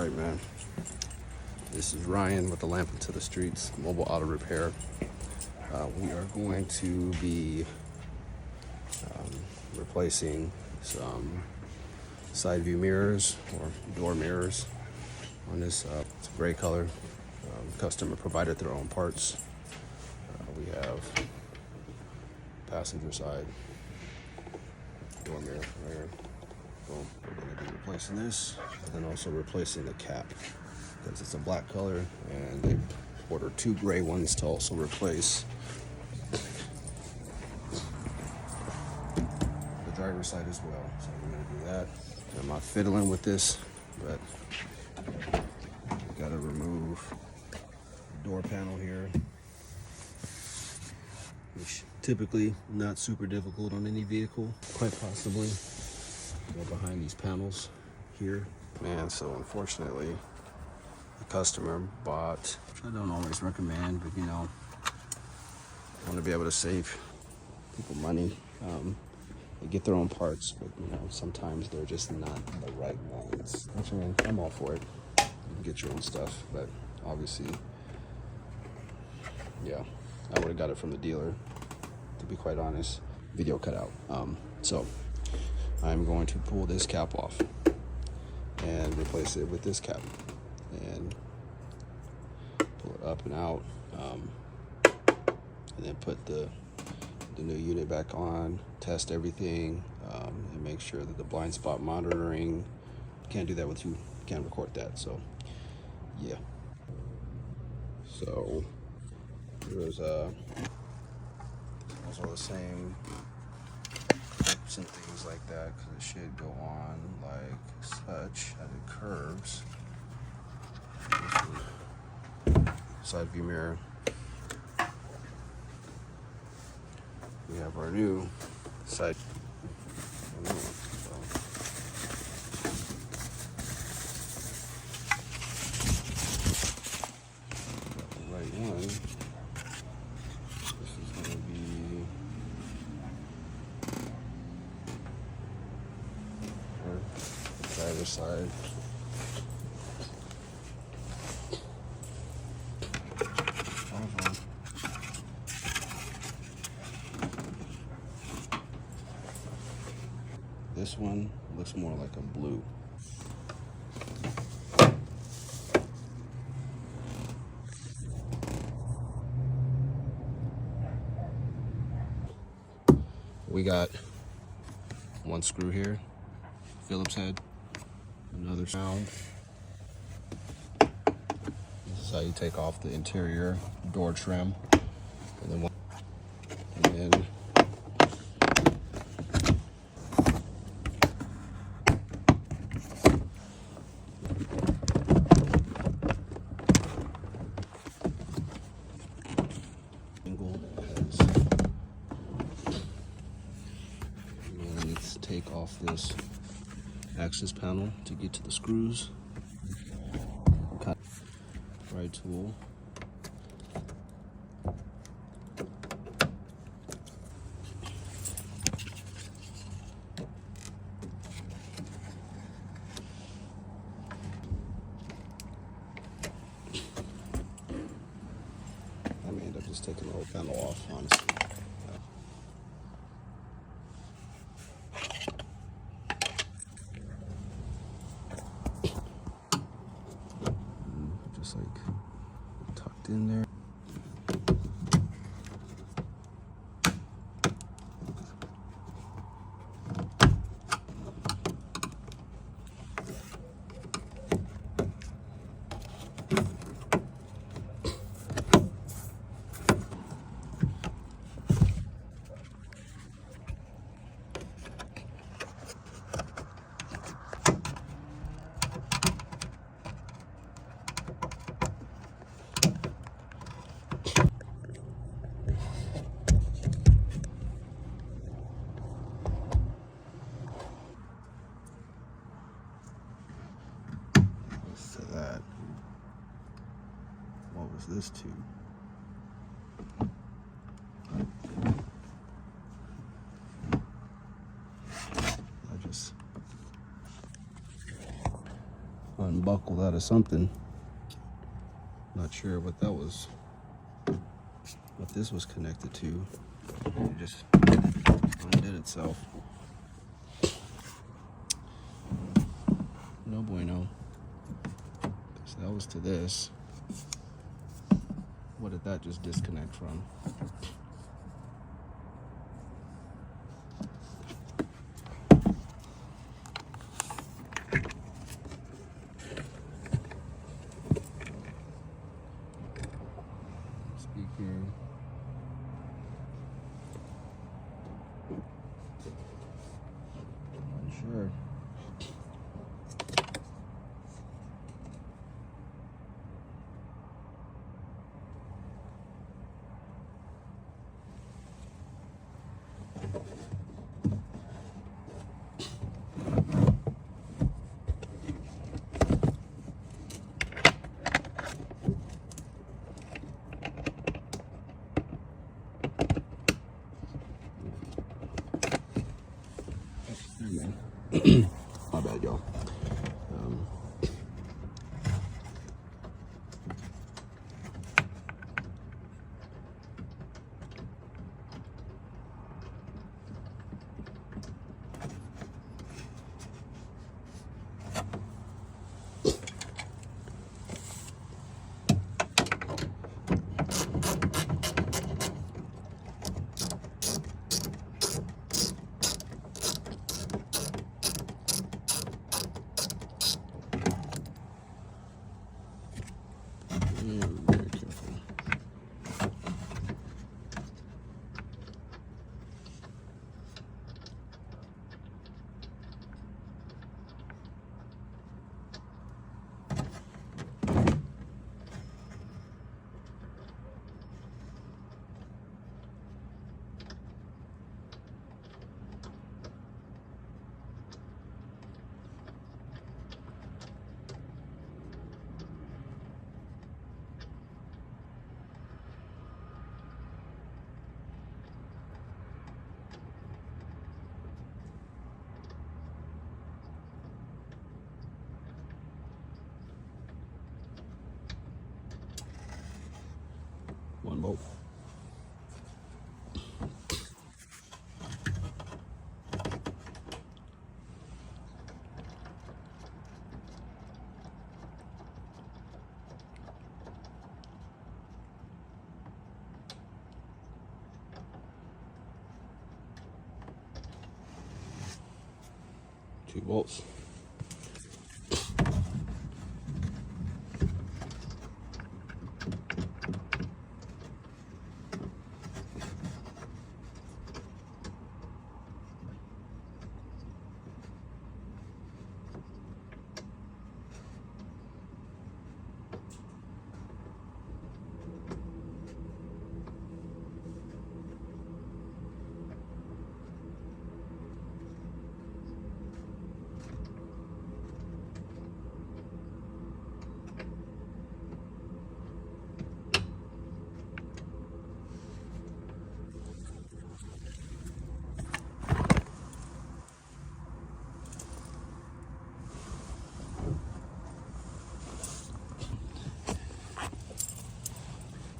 Alright, man. This is Ryan with the Lamp into the Streets Mobile Auto Repair. We are going to be replacing some side view mirrors or door mirrors on this. It's a gray color. Customer provided their own parts. We have passenger side door mirror right here. Boom. We're going to be replacing this and then also replacing the cap because it's a black color, and they ordered 2 gray ones to also replace the driver's side as well. So we're going to do that. I'm not fiddling with this, but got to remove the door panel here, which typically not super difficult on any vehicle. Quite possibly go behind these panels here, man. So unfortunately, the customer bought, which I don't always recommend, but you know, I want to be able to save people money. They get their own parts, but you know, sometimes they're just not the right ones. I'm all for it. You can get your own stuff, but obviously, yeah, I would have got it from the dealer, to be quite honest. Video cut out. So I'm going to pull this cap off and replace it with this cap and pull it up and out, and then put the new unit back on, test everything, and make sure that the blind spot monitoring, can't do that with you, can't record that. So yeah, so there's also the same clips and things like that, because it should go on like such as it curves. Side view mirror. We have our new side. The right one. This is going to be our driver's side. This one looks more like a blue. We got one screw here, Phillips head, another sound. This is how you take off the interior door trim, and then take off this access panel to get to the screws. Cut right tool. I may end up just taking the whole panel off, honestly. Just like tucked in there. That. What was this to? I just unbuckled buckled out of something. Not sure what that was, what this was connected to. It just undid itself. No bueno. So that was to this. What did that just disconnect from? Speaker. Unsure. My bad, y'all. Yeah, very careful. One bolt. Two bolts.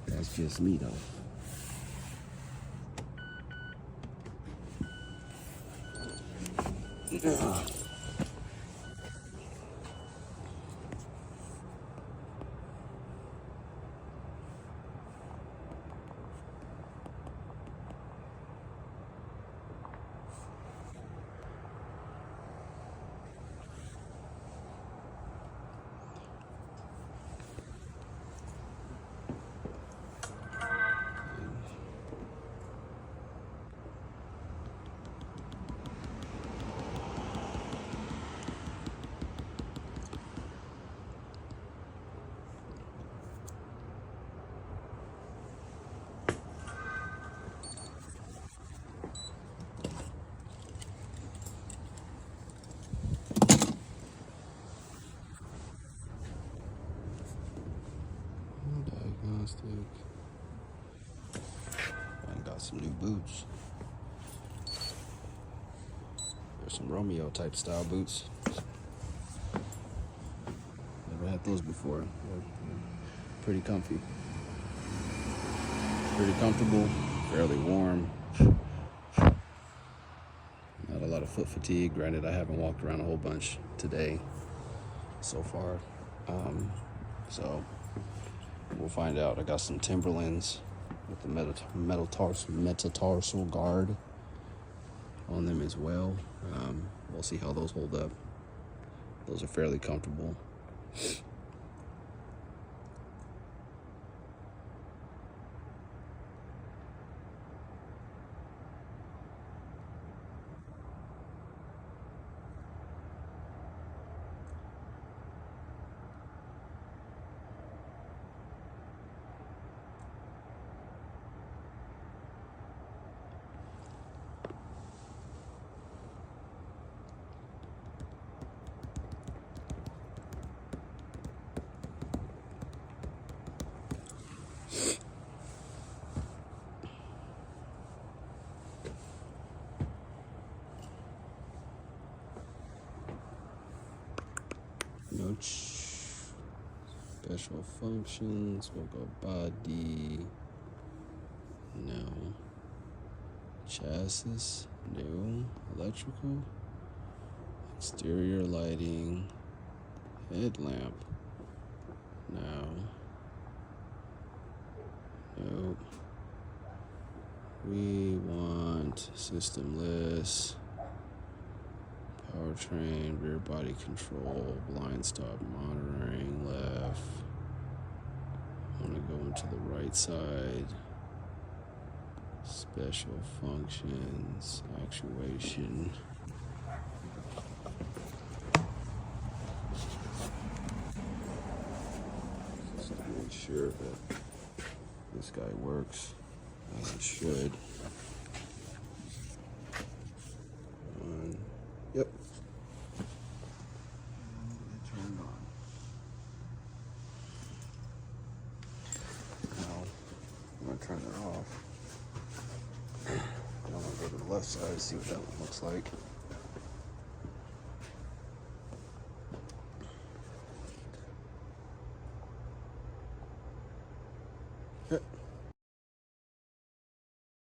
That's just me though. Diagnostic. I got some new boots. There's some Romeo type style boots. But got those before. They're pretty comfy. Pretty comfortable, fairly warm. Not a lot of foot fatigue. Granted, I haven't walked around a whole bunch today so far. So we'll find out. I got some Timberlands with the metatarsal guard on them as well. We'll see how those hold up. Those are fairly comfortable. No special functions. We'll go body. No. Chassis. No. Electrical. Exterior lighting. Headlamp. No. Nope. We want systemless. Powertrain, rear body control, blind stop monitoring, left. I want to go into the right side. Special functions, actuation. Just to make sure that this guy works as it should. Yep. Turned on. Now, I'm going to turn it off. I'm going to go to the left side and see what that one looks like.